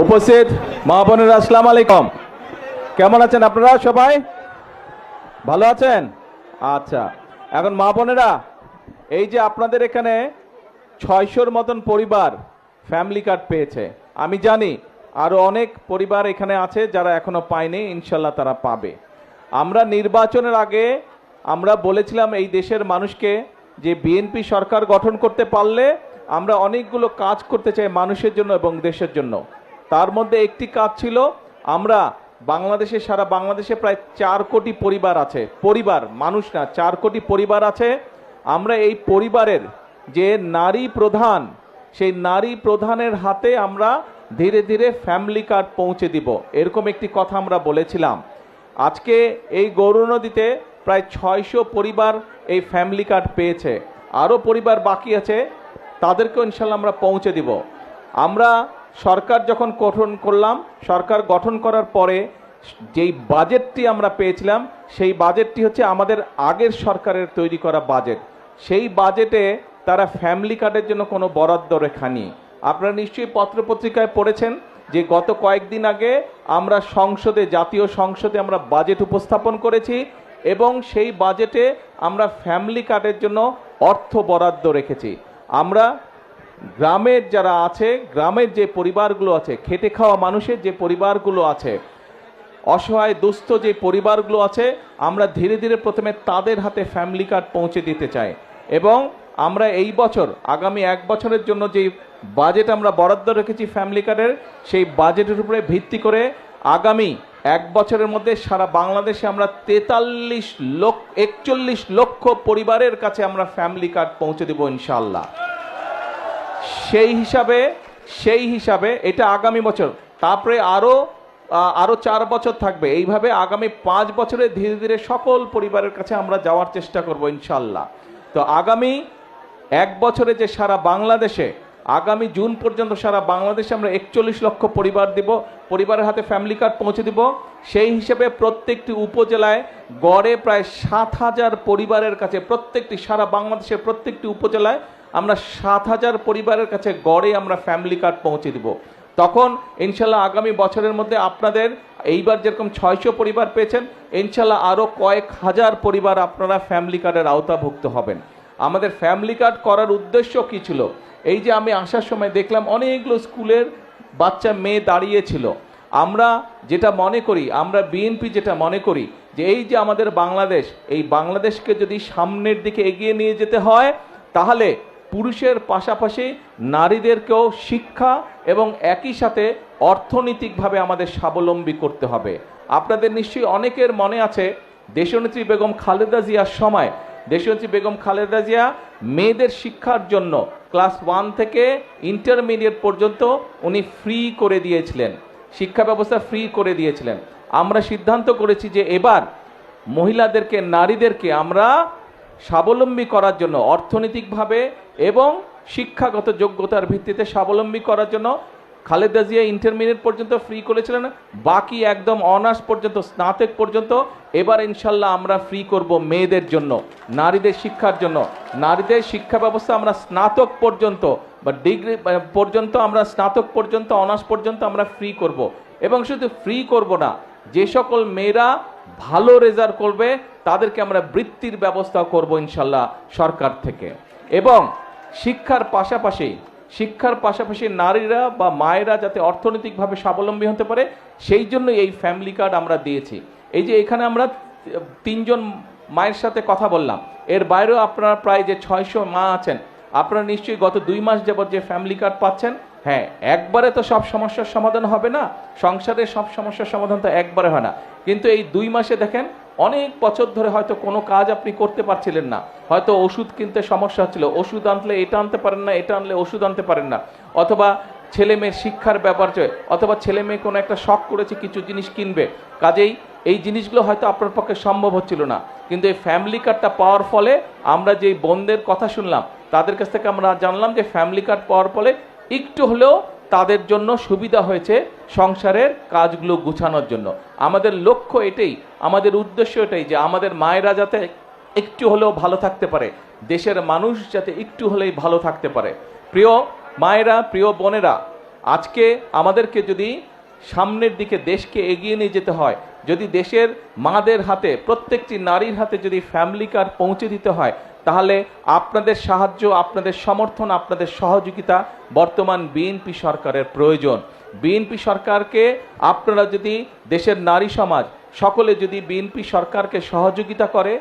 উপস্থিত মা বোনেরা আসসালামু আলাইকুম। কেমন আছেন আপনারা? সবাই ভালো আছেন? আচ্ছা, এখন মা বোনেরা, এই যে আপনাদের এখানে 600-র মতন পরিবার ফ্যামিলি কার্ড পেয়েছে। আমি জানি আরো অনেক পরিবার এখানে আছে যারা এখনো পায়নি, ইনশাল্লাহ তারা পাবে। আমরা নির্বাচনের আগে আমরা বলেছিলাম এই দেশের মানুষকে যে বিএনপি সরকার গঠন করতে পারলে আমরা অনেকগুলো কাজ করতে চাই মানুষের জন্য এবং দেশের জন্য। তার মধ্যে একটি কাজ ছিল, আমরা বাংলাদেশে, সারা বাংলাদেশে প্রায় 4 কোটি পরিবার আছে, পরিবার মানুষ না, 4 কোটি পরিবার আছে। আমরা এই পরিবারের যে নারী প্রধান, সেই নারী প্রধানের হাতে আমরা ধীরে ধীরে ফ্যামিলি কার্ড পৌঁছে দিব, এরকম একটি কথা আমরা বলেছিলাম। আজকে এই গৌরনদীতে প্রায় 600 পরিবার এই ফ্যামিলি কার্ড পেয়েছে। আরও পরিবার বাকি আছে, তাদেরকেও ইনশাল্লাহ আমরা পৌঁছে দিব। আমরা সরকার যখন গঠন করলাম, সরকার গঠন করার পরে যেই বাজেটটি আমরা পেয়েছিলাম, সেই বাজেটটি হচ্ছে আমাদের আগের সরকারের তৈরি করা বাজেট। সেই বাজেটে তারা ফ্যামিলি কার্ডের জন্য কোনো বরাদ্দ রেখা নেই। আপনারা নিশ্চয়ই পত্রপত্রিকায় পড়েছেন যে গত কয়েকদিন আগে আমরা সংসদে, জাতীয় সংসদে আমরা বাজেট উপস্থাপন করেছি এবং সেই বাজেটে আমরা ফ্যামিলি কার্ডের জন্য অর্থ বরাদ্দ রেখেছি। আমরা গ্রামের যারা আছে, গ্রামের যে পরিবারগুলো আছে, খেটে খাওয়া মানুষের যে পরিবারগুলো আছে, অসহায় দুস্থ যে পরিবারগুলো আছে, আমরা ধীরে ধীরে প্রথমে তাদের হাতে ফ্যামিলি কার্ড পৌঁছে দিতে চাই। এবং আমরা এই বছর, আগামী 1 বছরের জন্য যে বাজেট আমরা বরাদ্দ রেখেছি ফ্যামিলি কার্ডের, সেই বাজেটের উপরে ভিত্তি করে আগামী 1 বছরের মধ্যে সারা বাংলাদেশে আমরা 41 লক্ষ পরিবারের কাছে আমরা ফ্যামিলি কার্ড পৌঁছে দেব ইনশাআল্লাহ। সেই হিসাবে এটা আগামী বছর, তারপরে আরো 4 বছর থাকবে। এইভাবে আগামী 5 বছরে ধীরে ধীরে সকল পরিবারের কাছে আমরা যাওয়ার চেষ্টা করব ইনশাআল্লাহ। তো আগামী 1 বছরে যে সারা বাংলাদেশে, আগামী জুন পর্যন্ত সারা বাংলাদেশে আমরা 41 লক্ষ পরিবার দিব, পরিবারের হাতে ফ্যামিলি কার্ড পৌঁছে দিব। সেই হিসেবে প্রত্যেকটি উপজেলায় গড়ে প্রায় 7,000 পরিবারের কাছে, প্রত্যেকটি সারা বাংলাদেশের প্রত্যেকটি উপজেলায় আমরা 7,000 পরিবারের কাছে গড়ে আমরা ফ্যামিলি কার্ড পৌঁছে দিব। তখন ইনশাল্লাহ আগামী বছরের মধ্যে আপনাদের এইবার যেরকম 600 পরিবার পেয়েছেন, ইনশাল্লাহ আরও কয়েক হাজার পরিবার আপনারা ফ্যামিলি কার্ডের আওতাভুক্ত হবেন। আমাদের ফ্যামিলি কার্ড করার উদ্দেশ্য কী ছিল? এই যে আমি আসার সময় দেখলাম অনেকগুলো স্কুলের বাচ্চা মেয়ে দাঁড়িয়েছিল। আমরা যেটা মনে করি, আমরা বিএনপি যেটা মনে করি যে এই যে আমাদের বাংলাদেশ, এই বাংলাদেশকে যদি সামনের দিকে এগিয়ে নিয়ে যেতে হয়, তাহলে পুরুষের পাশাপাশি নারীদেরকেও শিক্ষা এবং একই সাথে অর্থনৈতিকভাবে আমাদের স্বাবলম্বী করতে হবে। আপনাদের নিশ্চয়ই অনেকের মনে আছে, দেশনেত্রী বেগম খালেদা জিয়ার সময় দেশনেত্রী বেগম খালেদা জিয়া মেয়েদের শিক্ষার জন্য ক্লাস 1 থেকে ইন্টারমিডিয়েট পর্যন্ত উনি ফ্রি করে দিয়েছিলেন, শিক্ষা ব্যবস্থা ফ্রি করে দিয়েছিলেন। আমরা সিদ্ধান্ত করেছি যে এবার মহিলাদেরকে, নারীদেরকে আমরা স্বাবলম্বী করার জন্য, অর্থনৈতিকভাবে এবং শিক্ষাগত যোগ্যতার ভিত্তিতে স্বাবলম্বী করার জন্য খালেদা জিয়া ইন্টারমিডিয়েট পর্যন্ত ফ্রি করেছিলেন, বাকি একদম অনার্স পর্যন্ত, স্নাতক পর্যন্ত এবার ইনশাল্লাহ আমরা ফ্রি করব মেয়েদের জন্য, নারীদের শিক্ষার জন্য। নারীদের শিক্ষা ব্যবস্থা আমরা স্নাতক পর্যন্ত বা ডিগ্রি পর্যন্ত, আমরা স্নাতক পর্যন্ত, অনার্স পর্যন্ত আমরা ফ্রি করব। এবং শুধু ফ্রি করব না, যে সকল মেয়েরা ভালো রেজাল্ট করবে তাদেরকে আমরা বৃত্তির ব্যবস্থা করব ইনশাল্লাহ সরকার থেকে। এবং শিক্ষার পাশাপাশি নারীরা বা মায়েরা যাতে অর্থনৈতিকভাবে স্বাবলম্বী হতে পারে, সেই জন্য এই ফ্যামিলি কার্ড আমরা দিয়েছি। এই যে এখানে আমরা 3 জন মায়ের সাথে কথা বললাম, এর বাইরেও আপনারা প্রায় যে 600 মা আছেন, আপনারা নিশ্চয়ই গত 2 মাস যাবত যে ফ্যামিলি কার্ড পাচ্ছেন। হ্যাঁ, একবারে তো সব সমস্যার সমাধান হবে না, সংসারের সব সমস্যার সমাধান তো একবারে হয় না, কিন্তু এই 2 মাসে দেখেন অনেক বছর ধরে হয়তো কোনো কাজ আপনি করতে পারছিলেন না, হয়তো ওষুধ কিনতে সমস্যা হচ্ছিল, ওষুধ আনলে এটা আনতে পারেন না, এটা আনলে ওষুধ আনতে পারেন না, অথবা ছেলে মেয়ের শিক্ষার ব্যাপার, অথবা ছেলে মেয়ে কোনো একটা শখ করেছে কিছু জিনিস কিনবে, কাজেই এই জিনিসগুলো হয়তো আপনার পক্ষে সম্ভব হচ্ছিল না। কিন্তু এই ফ্যামিলি কার্ডটা পাওয়ার ফলে আমরা যেই বোনদের কথা শুনলাম, তাদের কাছ থেকে আমরা জানলাম যে ফ্যামিলি কার্ড পাওয়ার ফলে একটু হলেও তাদের জন্য সুবিধা হয়েছে সংসারের কাজগুলো গুছানোর জন্য। আমাদের লক্ষ্য এটাই, আমাদের উদ্দেশ্য এটাই যে আমাদের মায়েরা যাতে একটু হলেও ভালো থাকতে পারে, দেশের মানুষ যাতে একটু হলেই ভালো থাকতে পারে। প্রিয় মায়েরা, প্রিয় বোনেরা, আজকে আমাদেরকে যদি সামনের দিকে দেশকে এগিয়ে নিয়ে যেতে হয়, যদি দেশের মাদের হাতে, প্রত্যেকটি নারীর হাতে যদি ফ্যামিলি কার্ড পৌঁছে দিতে হয়, তাহলে আপনাদের সাহায্য, আপনাদের সমর্থন, আপনাদের সহযোগিতা বর্তমান বিএনপি সরকারের প্রয়োজন। বিএনপি সরকারকে আপনারা যদি, দেশের নারী সমাজ সকলে যদি বিএনপি সরকারকে সহযোগিতা করে,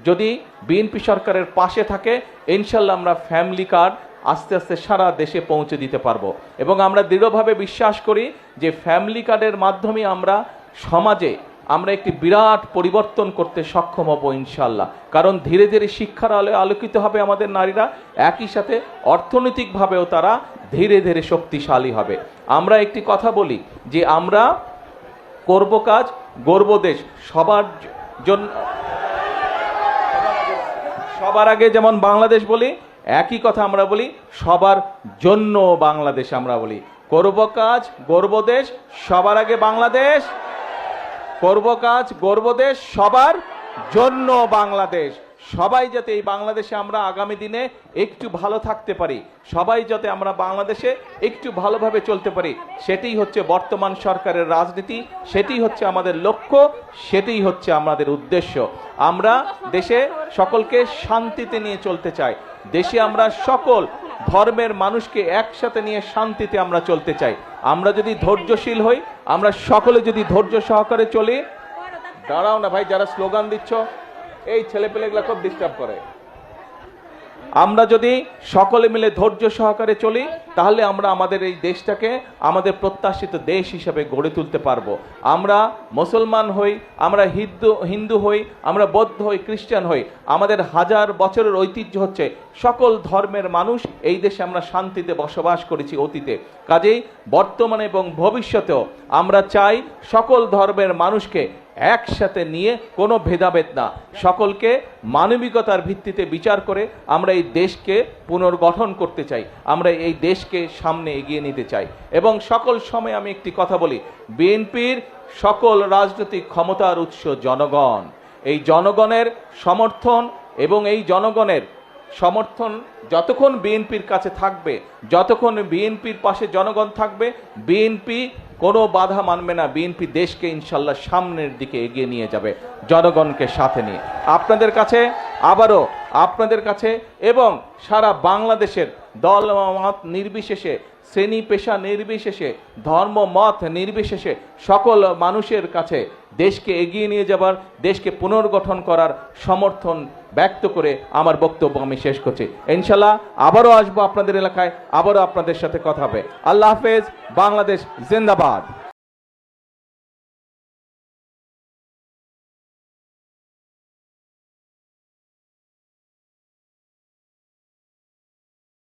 যদি বিএনপি সরকারের পাশে থাকে, ইনশাল্লাহ আমরা ফ্যামিলি কার্ড আস্তে আস্তে সারা দেশে পৌঁছে দিতে পারবো। এবং আমরা দৃঢ়ভাবে বিশ্বাস করি যে ফ্যামিলি কার্ডের মাধ্যমে আমরা সমাজে আমরা একটি বিরাট পরিবর্তন করতে সক্ষম হব ইনশাল্লাহ। কারণ ধীরে ধীরে শিক্ষার আলোয় আলোকিত হবে আমাদের নারীরা, একই সাথে অর্থনৈতিকভাবেও তারা ধীরে ধীরে শক্তিশালী হবে। আমরা একটি কথা বলি যে আমরা করব কাজ, গর্ব দেশ, সবার জন্য, সবার আগে যেমন বাংলাদেশ বলি, একই কথা আমরা বলি সবার জন্য বাংলাদেশ। আমরা বলি করব কাজ, গর্ব দেশ, সবার আগে বাংলাদেশ। করব কাজ, গর্ব দেশ, সবার জন্য বাংলাদেশ। সবাই যাতে এই বাংলাদেশে আমরা আগামী দিনে একটু ভালো থাকতে পারি, সবাই যাতে আমরা বাংলাদেশে একটু ভালোভাবে চলতে পারি, সেটাই হচ্ছে বর্তমান সরকারের রাজনীতি, সেটাই হচ্ছে আমাদের লক্ষ্য, সেটাই হচ্ছে আমাদের উদ্দেশ্য। আমরা দেশে সকলকে শান্তিতে নিয়ে চলতে চাই, দেশে আমরা সকল ধর্মের মানুষকে একসাথে নিয়ে শান্তিতে আমরা চলতে চাই। আমরা যদি ধৈর্যশীল হই, আমরা সকলে যদি ধৈর্য সহকারে চলি, দাঁড়াও না ভাই, যারা স্লোগান দিচ্ছ এই ছেলেপেলেগুলা খুব ডিস্টার্ব করে। আমরা যদি সকলে মিলে ধৈর্য সহকারে চলি, তাহলে আমরা আমাদের এই দেশটাকে আমাদের প্রত্যাশিত দেশ হিসেবে গড়ে তুলতে পারবো। আমরা মুসলমান হই, আমরা হিন্দু হই, আমরা বৌদ্ধ হই, খ্রিস্টান হই, আমাদের হাজার বছরের ঐতিহ্য হচ্ছে সকল ধর্মের মানুষ এই দেশে আমরা শান্তিতে বসবাস করেছি অতীতে। কাজেই বর্তমানে এবং ভবিষ্যতেও আমরা চাই সকল ধর্মের মানুষকে একসাথে নিয়ে, কোনো ভেদাভেদ না, সকলকে মানবিকতার ভিত্তিতে বিচার করে আমরা এই দেশকে পুনর্গঠন করতে চাই, আমরা এই দেশকে সামনে এগিয়ে নিতে চাই। এবং সকল সময় আমি একটি কথা বলি, বিএনপির সকল রাজনৈতিক ক্ষমতার উৎস জনগণ। এই জনগণের সমর্থন এবং এই জনগণের সমর্থন যতক্ষণ বিএনপির কাছে থাকবে, যতক্ষণ বিএনপির পাশে জনগণ থাকবে, বিএনপি কোনো বাধা মানবে না। বিএনপি দেশকে ইনশাল্লাহ সামনের দিকে এগিয়ে নিয়ে যাবে জনগণকে সাথে নিয়ে। আপনাদের কাছে আবারও, আপনাদের কাছে এবং সারা বাংলাদেশের দল মত নির্বিশেষে, শ্রেণী পেশা নির্বিশেষে, ধর্ম মত নির্বিশেষে সকল মানুষের কাছে দেশকে এগিয়ে নিয়ে যাবার, দেশকে পুনর্গঠন করার সমর্থন ব্যক্ত করে আমার বক্তব্য আমি শেষ করছি। ইনশাল্লাহ আবারও আসবো আপনাদের এলাকায়, আবারও আপনাদের সাথে কথা হবে। আল্লাহ হাফেজ। বাংলাদেশ জিন্দাবাদ।